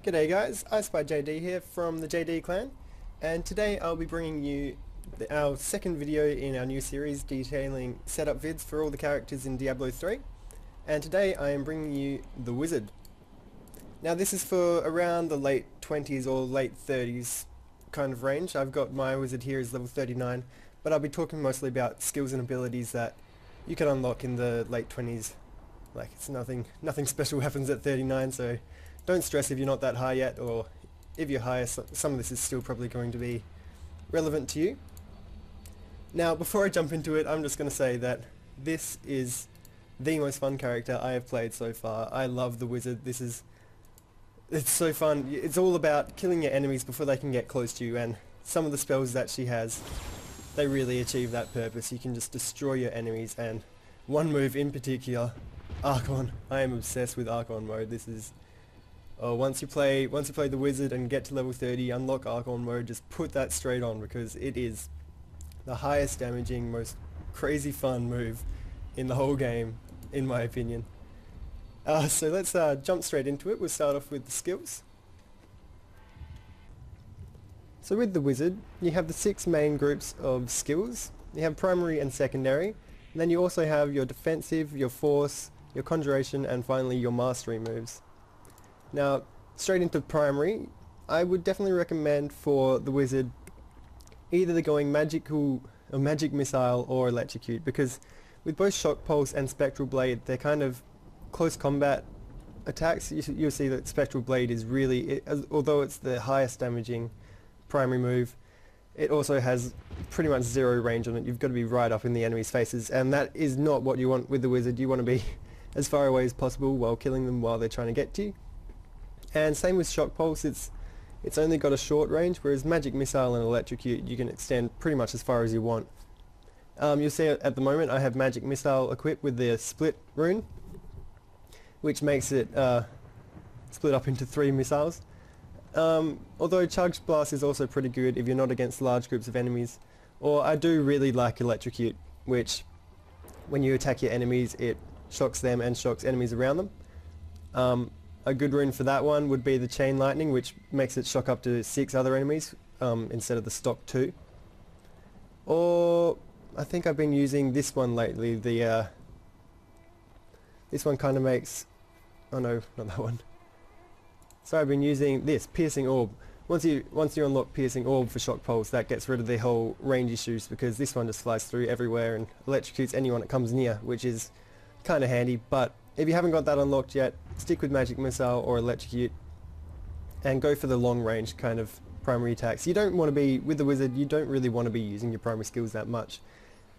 G'day guys, EyeSpyJD here from the JD clan, and today I'll be bringing you our second video in our new series detailing setup vids for all the characters in Diablo 3, and today I am bringing you the Wizard. Now this is for around the late 20s or late 30s kind of range. I've got my Wizard here as level 39, but I'll be talking mostly about skills and abilities that you can unlock in the late 20s. Like, it's nothing special happens at 39, so don't stress if you're not that high yet, or if you're higher, some of this is still probably going to be relevant to you. Now, before I jump into it, I'm just going to say that this is the most fun character I have played so far. I love the Wizard. It's so fun. It's all about killing your enemies before they can get close to you, and some of the spells that she has, they really achieve that purpose. You can just destroy your enemies, and one move in particular, Archon. I am obsessed with Archon mode. This is... Oh, once you play the Wizard and get to level 30, unlock Archon mode, just put that straight on, because it is the highest damaging, most crazy fun move in the whole game, in my opinion. So let's jump straight into it. We'll start off with the skills. So with the Wizard, you have the 6 main groups of skills. You have primary and secondary, and then you also have your defensive, your force, your conjuration, and finally your mastery moves. Now, straight into primary, I would definitely recommend for the Wizard either going magic missile or electrocute, because with both shock pulse and spectral blade, they're kind of close combat attacks. You'll see that spectral blade is really, although it's the highest damaging primary move, it also has pretty much 0 range on it. You've got to be right up in the enemy's faces, and that is not what you want with the Wizard. You want to be as far away as possible while killing them while they're trying to get to you. And same with shock pulse, it's only got a short range, whereas magic missile and electrocute you can extend pretty much as far as you want. You'll see at the moment I have magic missile equipped with the split rune, which makes it split up into 3 missiles. Although charged blast is also pretty good if you're not against large groups of enemies. Or I do really like electrocute, which when you attack your enemies it shocks them and shocks enemies around them. A good rune for that one would be the chain lightning, which makes it shock up to 6 other enemies instead of the stock 2. Or I think I've been using this one lately. This one kind of makes... oh no, not that one. So I've been using this piercing orb. Once you unlock piercing orb for shock pulse, that gets rid of the whole range issues, because this one just flies through everywhere and electrocutes anyone it comes near, which is kind of handy. But if you haven't got that unlocked yet, stick with magic missile or electrocute and go for the long range kind of primary attacks. You don't want to be, with the Wizard, you don't really want to be using your primary skills that much.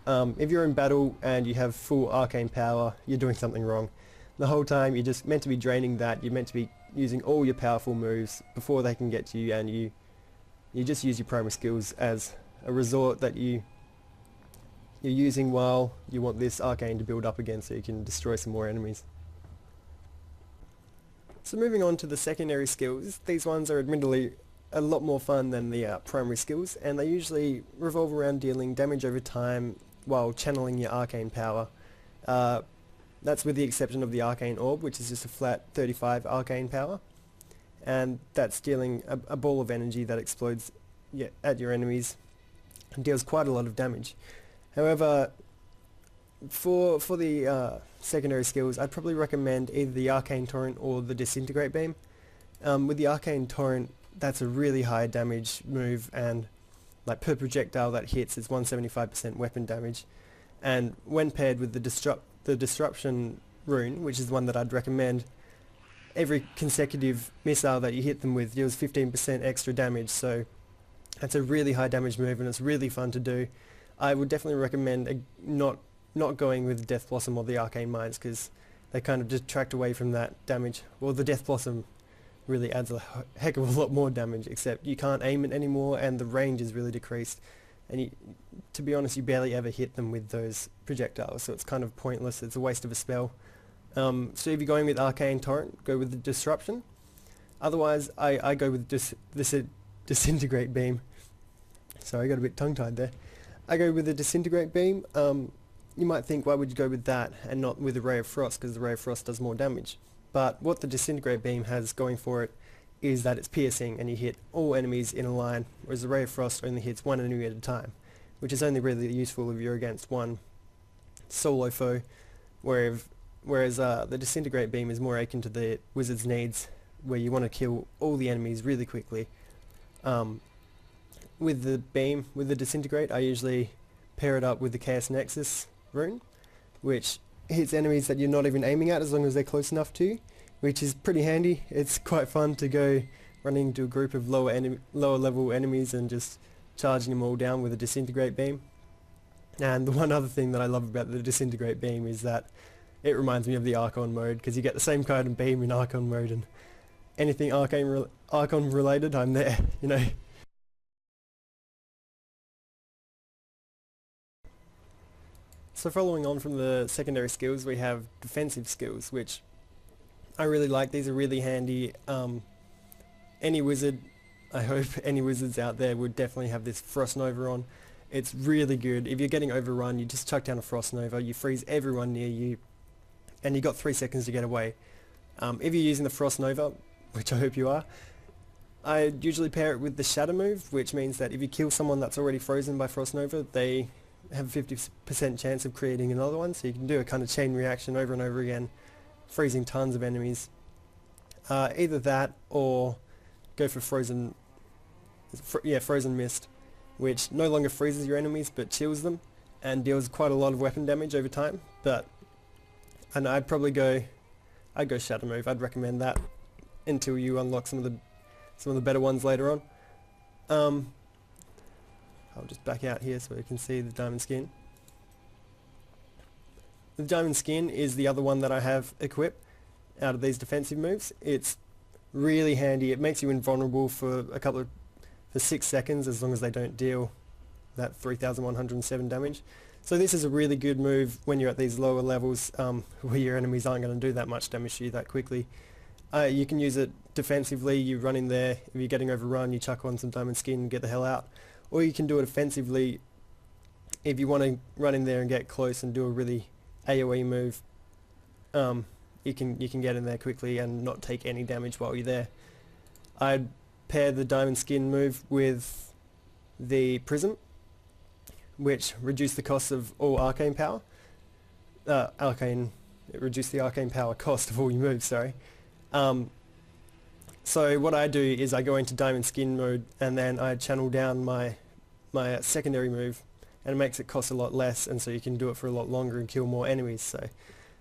If you're in battle and you have full arcane power, you're doing something wrong. The whole time you're just meant to be draining that. You're meant to be using all your powerful moves before they can get to you, and you just use your primary skills as a resort that you're using while you want this arcane to build up again so you can destroy some more enemies. So moving on to the secondary skills, these ones are admittedly a lot more fun than the primary skills, and they usually revolve around dealing damage over time while channeling your arcane power. That's with the exception of the arcane orb, which is just a flat 35 arcane power, and that's dealing a ball of energy that explodes at your enemies and deals quite a lot of damage. However, for the secondary skills, I'd probably recommend either the Arcane Torrent or the Disintegrate Beam. With the Arcane Torrent, that's a really high damage move, and like per projectile that hits, it's 175% weapon damage. And when paired with the Disruption rune, which is one that I'd recommend, every consecutive missile that you hit them with deals 15% extra damage, so that's a really high damage move and it's really fun to do. I would definitely recommend not going with Death Blossom or the Arcane Mines, because they kind of detract away from that damage. Well, the Death Blossom really adds a heck of a lot more damage, except you can't aim it anymore and the range is really decreased. And to be honest, you barely ever hit them with those projectiles, so it's kind of pointless. It's a waste of a spell. So if you're going with Arcane Torrent, go with the Disruption. Otherwise, I go with Disintegrate Beam. Sorry, I got a bit tongue-tied there. I go with the Disintegrate Beam. You might think, why would you go with that and not with the Ray of Frost, because the Ray of Frost does more damage. But what the Disintegrate Beam has going for it is that it's piercing and you hit all enemies in a line, whereas the Ray of Frost only hits one enemy at a time, which is only really useful if you're against one solo foe, whereas the Disintegrate Beam is more akin to the Wizard's needs, where you want to kill all the enemies really quickly. With the beam, with the Disintegrate, I usually pair it up with the Chaos Nexus rune, which hits enemies that you're not even aiming at as long as they're close enough to you, which is pretty handy. It's quite fun to go running into a group of lower level enemies and just charging them all down with a Disintegrate Beam. And the one other thing that I love about the Disintegrate Beam is that it reminds me of the Archon mode, because you get the same kind of beam in Archon mode, and anything Archon related, I'm there, you know. So following on from the secondary skills, we have defensive skills, which I really like. These are really handy. Any wizard, I hope any wizards out there would definitely have this Frost Nova on. It's really good. If you're getting overrun, you just chuck down a Frost Nova, you freeze everyone near you, and you got 3 seconds to get away. If you're using the Frost Nova, which I hope you are, I usually pair it with the Shatter move, which means that if you kill someone that's already frozen by Frost Nova, they have a 50% chance of creating another one, so you can do a kind of chain reaction over and over again, freezing tons of enemies. Either that or go for Frozen Mist, which no longer freezes your enemies but chills them and deals quite a lot of weapon damage over time. And I'd go Shatter move. I'd recommend that until you unlock some of the better ones later on. I'll just back out here so you can see the diamond skin. The diamond skin is the other one that I have equipped out of these defensive moves. It's really handy. It makes you invulnerable for 6 seconds as long as they don't deal that 3,107 damage. So this is a really good move when you're at these lower levels where your enemies aren't going to do that much damage to you that quickly. You can use it defensively. You run in there. If you're getting overrun, you chuck on some diamond skin and get the hell out. Or you can do it offensively if you want to run in there and get close and do a really AoE move. You can get in there quickly and not take any damage while you're there. I'd pair the diamond skin move with the prism, which reduce the cost of all arcane power. Reduce the arcane power cost of all your moves, sorry. So what I do is I go into diamond skin mode and then I channel down my secondary move, and it makes it cost a lot less, and so you can do it for a lot longer and kill more enemies. So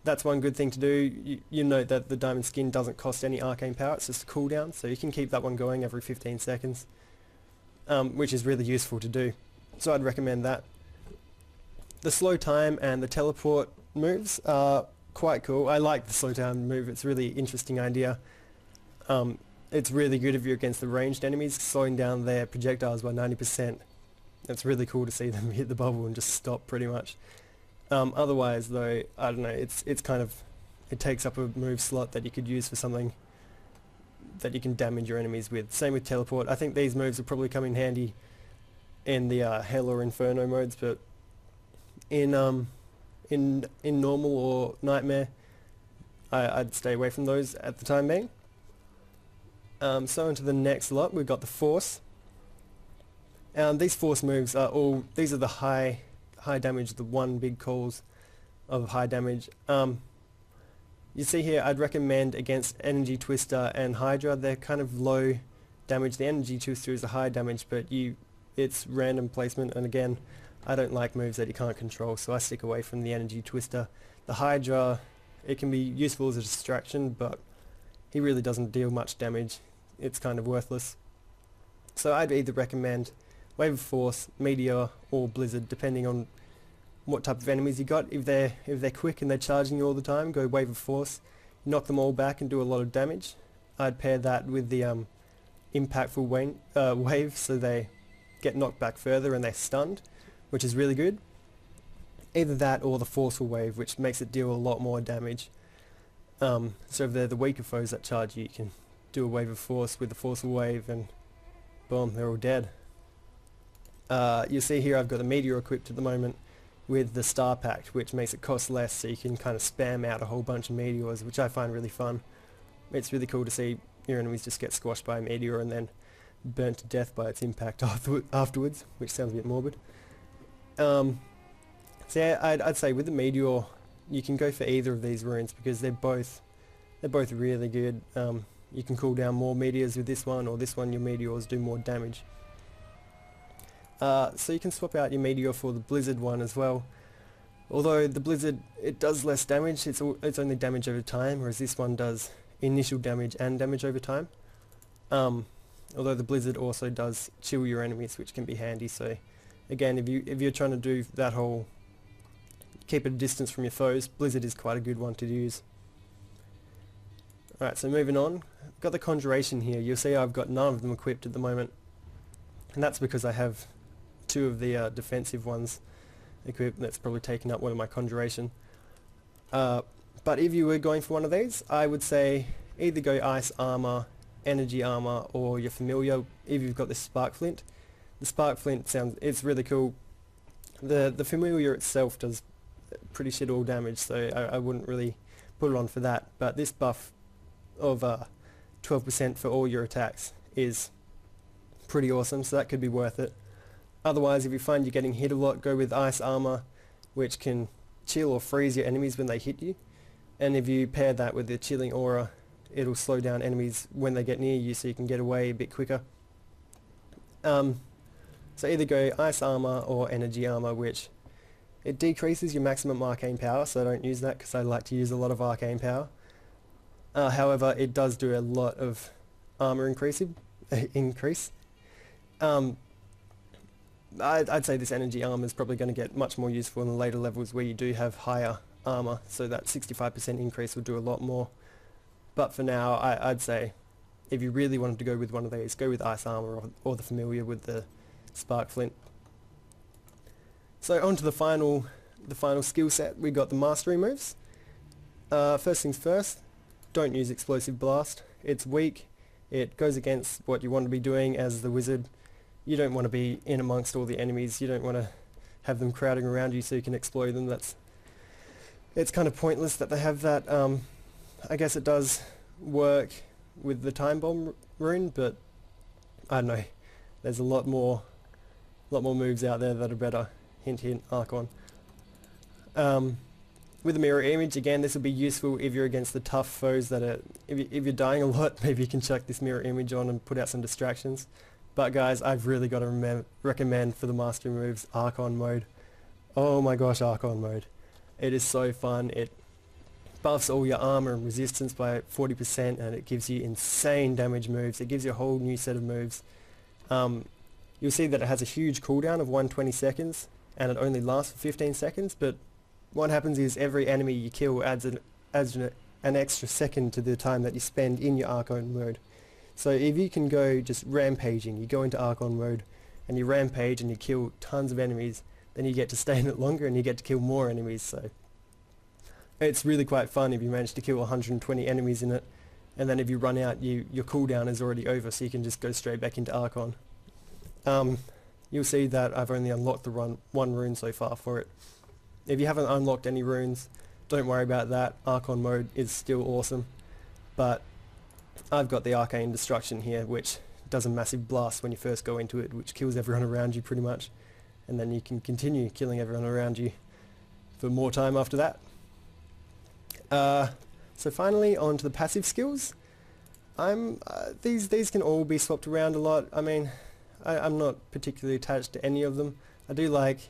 that's one good thing to do. You note that the diamond skin doesn't cost any arcane power, it's just a cooldown, so you can keep that one going every 15 seconds, which is really useful to do. So I'd recommend that. The slow time and the teleport moves are quite cool. I like the slow time move. It's a really interesting idea. It's really good if you're against the ranged enemies, slowing down their projectiles by 90%. It's really cool to see them hit the bubble and just stop pretty much. Otherwise though, I don't know, it's kind of, it takes up a move slot that you could use for something that you can damage your enemies with. Same with teleport. I think these moves will probably come in handy in the Hell or Inferno modes, but in normal or Nightmare, I'd stay away from those at the time being. So into the next lot, we've got the Force. These Force moves are these are the high damage, the one big calls of high damage. You see here, I'd recommend against Energy Twister and Hydra. They're kind of low damage. The Energy Twister is a high damage, but it's random placement, and again, I don't like moves that you can't control, so I stick away from the Energy Twister. The Hydra, it can be useful as a distraction, but he really doesn't deal much damage. It's kind of worthless. So I'd either recommend Wave of Force, Meteor, or Blizzard, depending on what type of enemies you got. If they're quick and they're charging you all the time, go Wave of Force, knock them all back and do a lot of damage. I'd pair that with the impactful wave, so they get knocked back further and they're stunned, which is really good. Either that or the Forceful Wave, which makes it deal a lot more damage. So if they're the weaker foes that charge you, you can do a Wave of Force with the Forceful Wave and boom, they're all dead. You see here I've got the Meteor equipped at the moment with the Star Pact, which makes it cost less, so you can kind of spam out a whole bunch of meteors, which I find really fun. It's really cool to see your enemies just get squashed by a meteor and then burnt to death by its impact afterwards, which sounds a bit morbid. So yeah, I'd say with the meteor, you can go for either of these runes because they're both really good. You can cool down more meteors with this one, or this one your meteors do more damage. So you can swap out your meteor for the blizzard one as well. Although the blizzard, it does less damage, it's only damage over time, whereas this one does initial damage and damage over time. Although the blizzard also does chill your enemies, which can be handy. So again, if you're trying to do that whole keep at a distance from your foes, blizzard is quite a good one to use. Alright, so moving on, I've got the conjuration here. You'll see I've got none of them equipped at the moment, and that's because I have two of the defensive ones equipped. That's probably taken up one of my conjuration. But if you were going for one of these, I would say either go ice armor, energy armor, or your familiar if you've got the spark flint. The spark flint it's really cool. The familiar itself does pretty shit all damage, so I wouldn't really put it on for that. But this buff of 12% for all your attacks is pretty awesome, so that could be worth it. Otherwise, if you find you're getting hit a lot, go with ice armor, which can chill or freeze your enemies when they hit you. And if you pair that with the chilling aura, it'll slow down enemies when they get near you, so you can get away a bit quicker. So either go ice armor or energy armor, which it decreases your maximum arcane power, so I don't use that because I like to use a lot of arcane power. However, it does do a lot of armor increase. I'd say this energy armor is probably going to get much more useful in the later levels where you do have higher armor, so that 65% increase will do a lot more. But for now, I'd say if you really wanted to go with one of these, go with ice armor or the familiar with the spark flint. So on to the final skill set. We got the mastery moves. First things first, don't use explosive blast. It's weak. It goes against what you want to be doing as the wizard. You don't want to be in amongst all the enemies. You don't want to have them crowding around you so you can explode them. It's kind of pointless that they have that. I guess it does work with the time bomb rune, but I don't know. There's a lot more moves out there that are better. Hint, hint, Archon. With the mirror image, again, this will be useful if you're against the tough foes that are... If you're dying a lot, maybe you can chuck this mirror image on and put out some distractions. But guys, I've really got to recommend for the mastery moves Archon mode. Oh my gosh, Archon mode. It is so fun. It buffs all your armor and resistance by 40%, and it gives you insane damage moves. It gives you a whole new set of moves. You'll see that it has a huge cooldown of 120 seconds, and it only lasts for 15 seconds, but what happens is every enemy you kill adds an extra second to the time that you spend in your Archon mode. So if you can go just rampaging, you go into Archon mode and you rampage and you kill tons of enemies, then you get to stay in it longer and you get to kill more enemies. So it's really quite fun if you manage to kill 120 enemies in it, and then if you run out, your cooldown is already over, so you can just go straight back into Archon. You'll see that I've only unlocked the one rune so far for it. If you haven't unlocked any runes, don't worry about that. Archon mode is still awesome, but I've got the Arcane Destruction here, which does a massive blast when you first go into it, which kills everyone around you pretty much, and then you can continue killing everyone around you for more time after that. So finally, on to the passive skills. These can all be swapped around a lot. I mean, I'm not particularly attached to any of them. I do like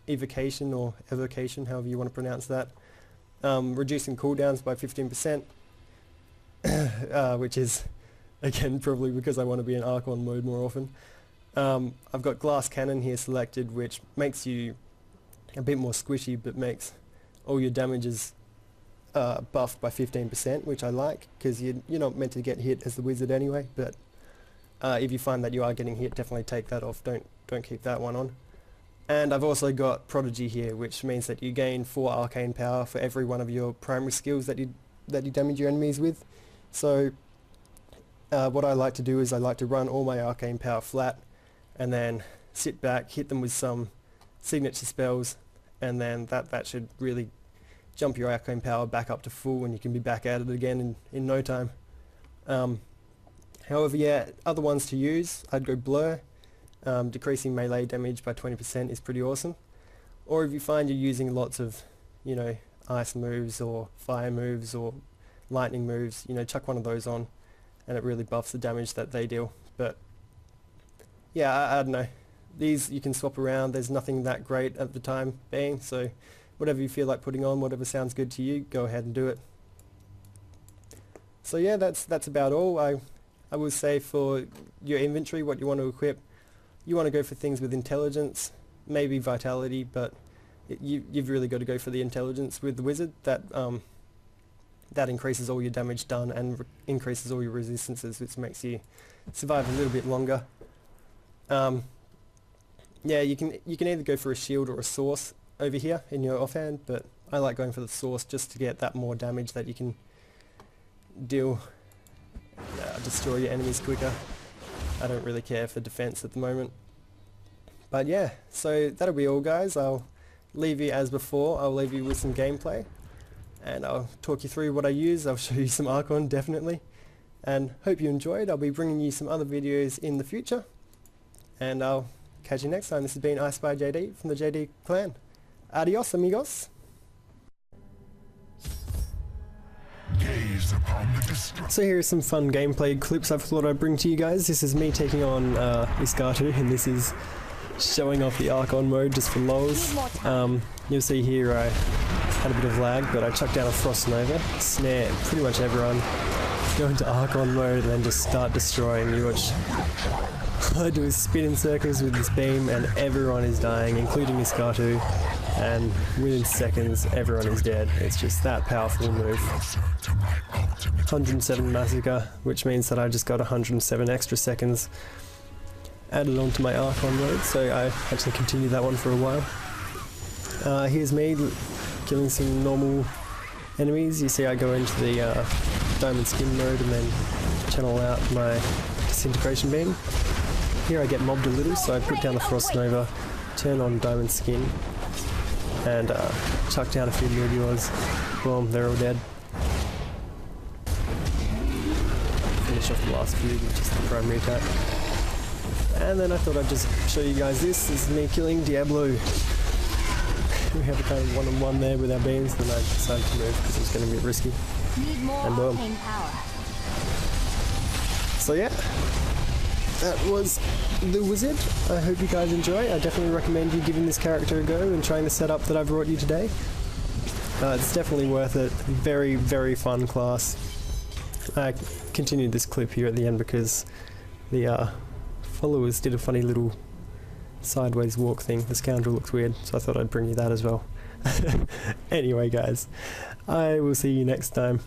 evocation or evocation, however you want to pronounce that. Reducing cooldowns by 15%, which is, again, probably because I want to be in Archon mode more often. I've got Glass Cannon here selected, which makes you a bit more squishy, but makes all your damages buffed by 15%, which I like, because you're not meant to get hit as the wizard anyway, but if you find that you are getting hit, definitely take that off. Don't keep that one on. And I've also got Prodigy here, which means that you gain 4 arcane power for every one of your primary skills that you damage your enemies with. So what I like to do is I like to run all my arcane power flat, and then sit back, hit them with some signature spells, and then that should really jump your arcane power back up to full, and you can be back at it again in no time. However, yeah, other ones to use, I'd go Blur. Decreasing melee damage by 20% is pretty awesome. Or if you find you're using lots of, you know, ice moves or fire moves or lightning moves, you know, chuck one of those on and it really buffs the damage that they deal. But yeah, I don't know. These you can swap around. There's nothing that great at the time being, so whatever you feel like putting on, whatever sounds good to you, go ahead and do it. So yeah, that's about all. I will say for your inventory, what you want to equip, you want to go for things with intelligence, maybe vitality, but you've really got to go for the intelligence with the wizard. That increases all your damage done and increases all your resistances, which makes you survive a little bit longer. Yeah, you can either go for a shield or a source over here in your offhand, but I like going for the source just to get that more damage that you can deal, destroy your enemies quicker. I don't really care for defense at the moment. But yeah, so that'll be all, guys. I'll leave you as before. I'll leave you with some gameplay and I'll talk you through what I use. I'll show you some Archon definitely, and hope you enjoyed. I'll be bringing you some other videos in the future, and I'll catch you next time. This has been EyeSpyJD from the JD clan. Adios, amigos. So here are some fun gameplay clips I thought I'd bring to you guys. This is me taking on Iskatu, and this is showing off the Archon mode just for lols. You'll see here I had a bit of lag, but I chucked down a Frost Nova, snare pretty much everyone, go into Archon mode and then just start destroying. You watch. All I do is spin in circles with this beam and everyone is dying, including Iskatu, and within seconds everyone is dead. It's just that powerful move. 107 Massacre, which means that I just got 107 extra seconds added onto my Archon mode, so I actually continued that one for a while. Here's me killing some normal enemies. You see I go into the diamond skin mode and then channel out my disintegration beam. Here I get mobbed a little, so I put down the Frost Nova, turn on diamond skin, and chuck down a few meteors. Boom, they're all dead. Finish off the last few with just the primary attack. And then I thought I'd just show you guys this. This is me killing Diablo. We have a kind of one-on-one there with our beams, then I decided to move because it was going to be risky. Need more and boom. arcane power. So yeah, that was the wizard. I hope you guys enjoy. I definitely recommend you giving this character a go and trying the setup that I've brought you today. It's definitely worth it. Very, very fun class. I continued this clip here at the end because the followers did a funny little sideways walk thing. The scoundrel looks weird, so I thought I'd bring you that as well. Anyway guys, I will see you next time.